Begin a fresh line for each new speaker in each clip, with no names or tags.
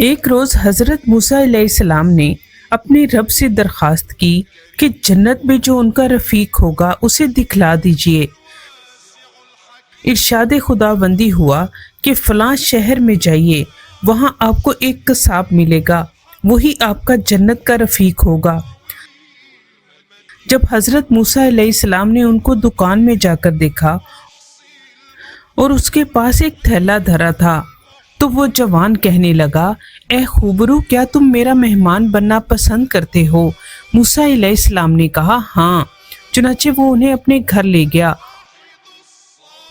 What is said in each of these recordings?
ایک روز حضرت موسیٰ علیہ السلام نے اپنے رب سے درخواست کی کہ جنت میں جو ان کا رفیق ہوگا اسے دکھلا دیجئے۔ ارشاد خداوندی ہوا کہ فلاں شہر میں جائیے، وہاں آپ کو ایک قصاب ملے گا، وہی آپ کا جنت کا رفیق ہوگا۔ جب حضرت موسیٰ علیہ السلام نے ان کو دکان میں جا کر دیکھا اور اس کے پاس ایک تھیلا دھرا تھا تو وہ جوان کہنے لگا، اے خوبرو، کیا تم میرا مہمان بننا پسند کرتے ہو؟ موسیٰ علیہ السلام نے کہا ہاں۔ چنانچہ وہ انہیں اپنے گھر لے گیا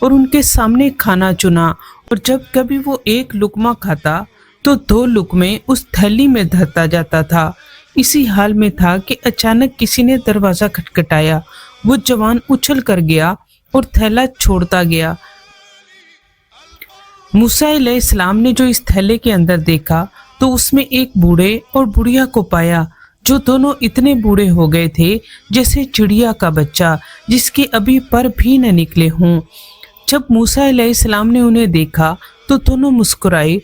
اور ان کے سامنے کھانا چنا، اور جب کبھی وہ ایک لقمہ کھاتا تو 2 لقمے اس تھیلی میں دھرتا جاتا تھا۔ اسی حال میں تھا کہ اچانک کسی نے دروازہ کھٹکھٹایا۔ وہ جوان اچھل کر گیا اور تھیلا چھوڑتا گیا۔ موسیٰ علیہ السلام نے جو اس تھیلے کے اندر دیکھا تو اس میں ایک بوڑھے اور بڑھیا کو پایا، جو دونوں اتنے بوڑھے ہو گئے تھے جیسے چڑیا کا بچہ جس کے ابھی پر بھی نہ نکلے ہوں۔ جب موسیٰ علیہ السلام نے انہیں دیکھا تو دونوں مسکرائے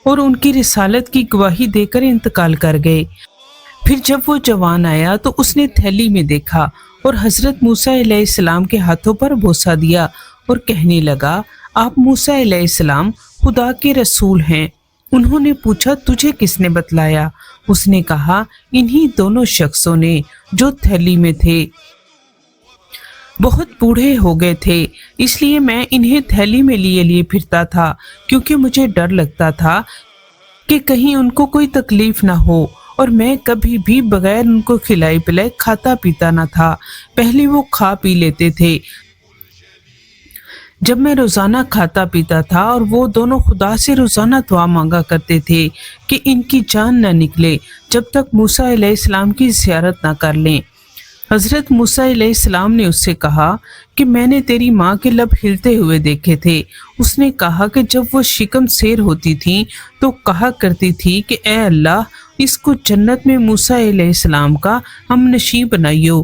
اور ان کی رسالت کی گواہی دے کر انتقال کر گئے۔ پھر جب وہ جوان آیا تو اس نے تھیلی میں دیکھا اور حضرت موسیٰ علیہ السلام کے ہاتھوں پر بوسہ دیا اور کہنے لگا، آپ موسیٰ علیہ السلام خدا کے رسول ہیں۔ انہوں نے پوچھا، تجھے کس نے بتلایا؟ اس نے کہا، انہی دونوں شخصوں نے جو تھیلی میں تھے۔ بہت بوڑھے ہو گئے تھے، اس لیے میں انہیں تھیلی میں لیے پھرتا تھا، کیونکہ مجھے ڈر لگتا تھا کہ کہیں ان کو کوئی تکلیف نہ ہو، اور میں کبھی بھی بغیر ان کو کھلائے پلائے کھاتا پیتا نہ تھا۔ پہلے وہ کھا پی لیتے تھے جب میں روزانہ کھاتا پیتا تھا، اور وہ دونوں خدا سے روزانہ دعا مانگا کرتے تھے کہ ان کی جان نہ نکلے جب تک موسیٰ علیہ السلام کی زیارت نہ کر لیں۔ حضرت موسیٰ علیہ السلام نے اس سے کہا کہ میں نے تیری ماں کے لب ہلتے ہوئے دیکھے تھے۔ اس نے کہا کہ جب وہ شکم سیر ہوتی تھی تو کہا کرتی تھی کہ اے اللہ، اس کو جنت میں موسیٰ علیہ السلام کا ہم نشیں بنائیو۔